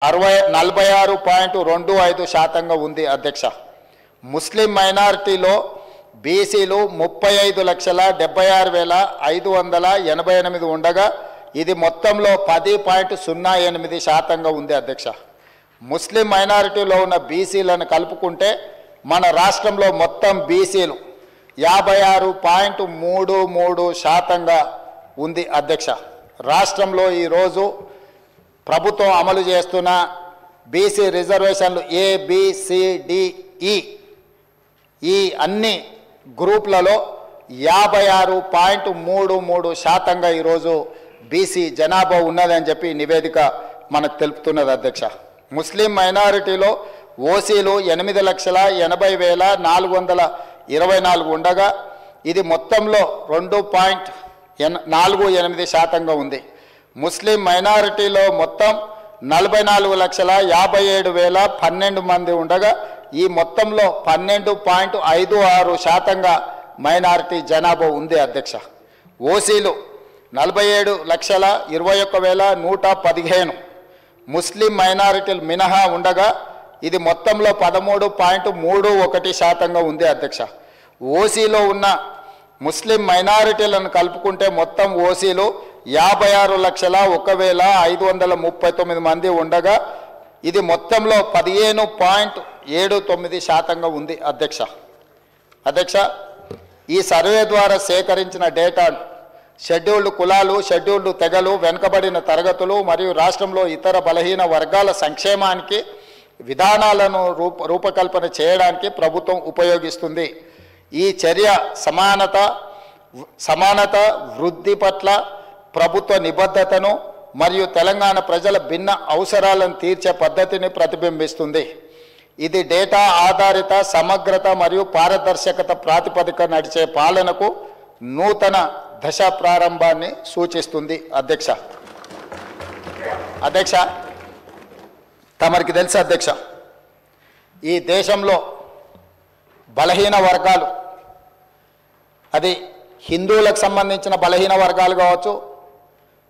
46.25% ఉంది అధ్యక్ష. ముస్లిం మైనారిటీలో బీసీలు 35,76,588 ఉండగా ఇది మొత్తంలో 10.08% ఉంది అధ్యక్ష. ముస్లిం మైనారిటీలో ఉన్న బీసీలను కలుపుకుంటే మన రాష్ట్రంలో మొత్తం బీసీలు 56.33% ఉంది అధ్యక్ష. రాష్ట్రంలో ఈరోజు ప్రభుత్వం అమలు చేస్తున్న బీసీ రిజర్వేషన్లు ABCDE ఈ అన్ని గ్రూప్లలో 56.33% ఈరోజు బీసీ జనాభా ఉన్నదని చెప్పి నివేదిక మనకు తెలుపుతున్నది అధ్యక్ష. ముస్లిం మైనారిటీలో ఓసీలు 8,80,424 ఉండగా ఇది మొత్తంలో 2.48% ఉంది. ముస్లిం మైనారిటీలో మొత్తం 44,57,012 మంది ఉండగా ఈ మొత్తంలో 12.56% మైనారిటీ జనాభా ఉంది అధ్యక్ష. ఓసీలు 47,21,115 ముస్లిం మైనారిటీలు మినహా ఉండగా ఇది మొత్తంలో 13.31% ఉంది అధ్యక్ష. ఓసీలో ఉన్న ముస్లిం మైనారిటీలను కలుపుకుంటే మొత్తం ఓసీలు 56,01,539 మంది ఉండగా ఇది మొత్తంలో 15.79% ఉంది అధ్యక్ష. ఈ సర్వే ద్వారా సేకరించిన డేటాను షెడ్యూల్డ్ కులాలు, షెడ్యూల్డ్ తెగలు, వెనుకబడిన తరగతులు మరియు రాష్ట్రంలో ఇతర బలహీన వర్గాల సంక్షేమానికి విధానాలను రూపకల్పన చేయడానికి ప్రభుత్వం ఉపయోగిస్తుంది. ఈ చర్య సమానత వృద్ధి పట్ల ప్రభుత్వ నిబద్ధతను మరియు తెలంగాణ ప్రజల భిన్న అవసరాలను తీర్చే పద్ధతిని ప్రతిబింబిస్తుంది. ఇది డేటా ఆధారిత సమగ్రత మరియు పారదర్శకత ప్రాతిపదిక నడిచే పాలనకు నూతన దశ ప్రారంభాన్ని సూచిస్తుంది అధ్యక్ష. తమరికి తెలుసు అధ్యక్ష, ఈ దేశంలో బలహీన వర్గాలు, అది హిందువులకు సంబంధించిన బలహీన వర్గాలు కావచ్చు,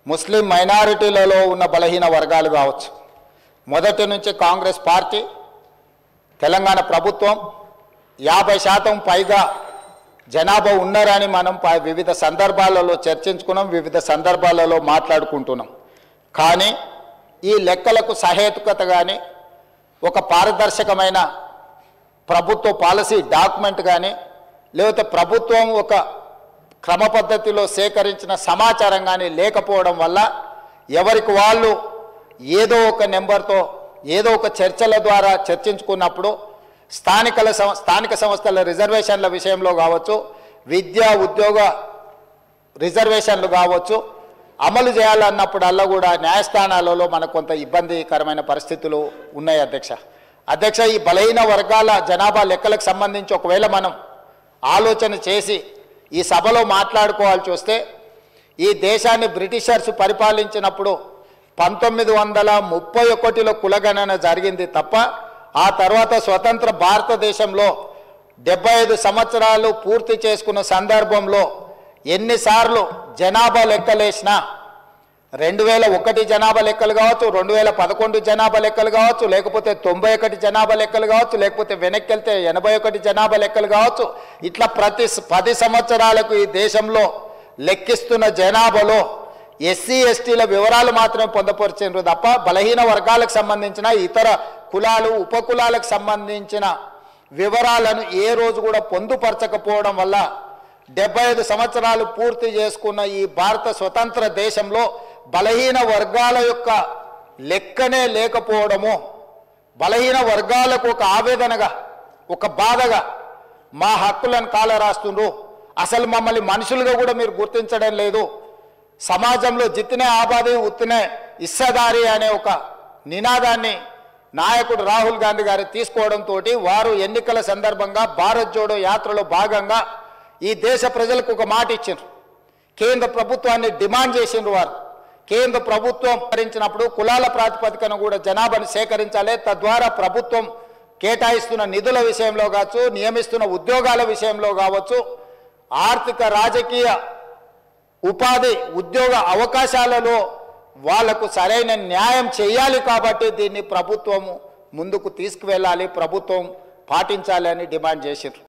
ముస్లిం మైనారిటీలలో ఉన్న బలహీన వర్గాలు కావచ్చు, మొదటి నుంచి కాంగ్రెస్ పార్టీ, తెలంగాణ ప్రభుత్వం 50% పైగా జనాభా ఉన్నారని మనం వివిధ సందర్భాలలో చర్చించుకున్నాం, వివిధ సందర్భాలలో మాట్లాడుకుంటున్నాం. కానీ ఈ లెక్కలకు సహేతుకత కానీ ఒక పారదర్శకమైన ప్రభుత్వ పాలసీ డాక్యుమెంట్ కానీ లేకపోతే ప్రభుత్వం ఒక క్రమ పద్ధతిలో సేకరించిన సమాచారం కానీ లేకపోవడం వల్ల ఎవరికి వాళ్ళు ఏదో ఒక నెంబర్తో ఏదో ఒక చర్చల ద్వారా చర్చించుకున్నప్పుడు స్థానిక సంస్థల రిజర్వేషన్ల విషయంలో కావచ్చు, విద్యా ఉద్యోగ రిజర్వేషన్లు కావచ్చు, అమలు చేయాలన్నప్పుడల్లా కూడా న్యాయస్థానాలలో మనకు కొంత ఇబ్బందికరమైన పరిస్థితులు ఉన్నాయి అధ్యక్ష. ఈ బలహీన వర్గాల జనాభా లెక్కలకు సంబంధించి ఒకవేళ మనం ఆలోచన చేసి ఈ సభలో మాట్లాడుకోవాల్సి వస్తే, ఈ దేశాన్ని బ్రిటిషర్స్ పరిపాలించినప్పుడు 1931లో కులగణన జరిగింది తప్ప ఆ తర్వాత స్వతంత్ర భారతదేశంలో 75 సంవత్సరాలు పూర్తి చేసుకున్న సందర్భంలో ఎన్నిసార్లు జనాభా లెక్కలేసినా 2001 జనాభా లెక్కలు కావచ్చు, 2011 జనాభా లెక్కలు కావచ్చు, లేకపోతే 91 జనాభా లెక్కలు కావచ్చు, లేకపోతే వెనక్కి వెళ్తే 81 జనాభా లెక్కలు కావచ్చు, ఇట్లా ప్రతి 10 సంవత్సరాలకు ఈ దేశంలో లెక్కిస్తున్న జనాభాలో ఎస్సీ ఎస్టీల వివరాలు మాత్రమే పొందపరిచారు తప్ప బలహీన వర్గాలకు సంబంధించిన ఇతర కులాలు ఉపకులాలకు సంబంధించిన వివరాలను ఏ రోజు కూడా పొందుపరచకపోవడం వల్ల 75 సంవత్సరాలు పూర్తి చేసుకున్న ఈ భారత స్వతంత్ర దేశంలో బలహీన వర్గాల యొక్క లెక్కనే లేకపోవడము, బలహీన వర్గాలకు ఒక ఆవేదనగా, ఒక బాధగా మా హక్కులను కాలరాస్తుండ్రు, అసలు మమ్మల్ని మనుషులుగా కూడా మీరు గుర్తించడం లేదు, సమాజంలో జిత్తినే ఆబాది ఉత్తినే ఇస్సదారి అనే ఒక నినాదాన్ని నాయకుడు రాహుల్ గాంధీ గారు తీసుకోవడంతో వారు ఎన్నికల సందర్భంగా భారత్ జోడో యాత్రలో భాగంగా ఈ దేశ ప్రజలకు ఒక మాట ఇచ్చారు. కేంద్ర ప్రభుత్వాన్ని డిమాండ్ చేసిండ్రు. వారు కేంద్ర ప్రభుత్వం భరించినప్పుడు కులాల ప్రాతిపదికన కూడా జనాభాను సేకరించాలి, తద్వారా ప్రభుత్వం కేటాయిస్తున్న నిధుల విషయంలో కావచ్చు, నియమిస్తున్న ఉద్యోగాల విషయంలో కావచ్చు, ఆర్థిక రాజకీయ ఉపాధి ఉద్యోగ అవకాశాలలో వాళ్లకు సరైన న్యాయం చేయాలి కాబట్టి దీన్ని ప్రభుత్వం ముందుకు తీసుకువెళ్ళాలి, ప్రభుత్వం పాటించాలి అని డిమాండ్ చేశారు.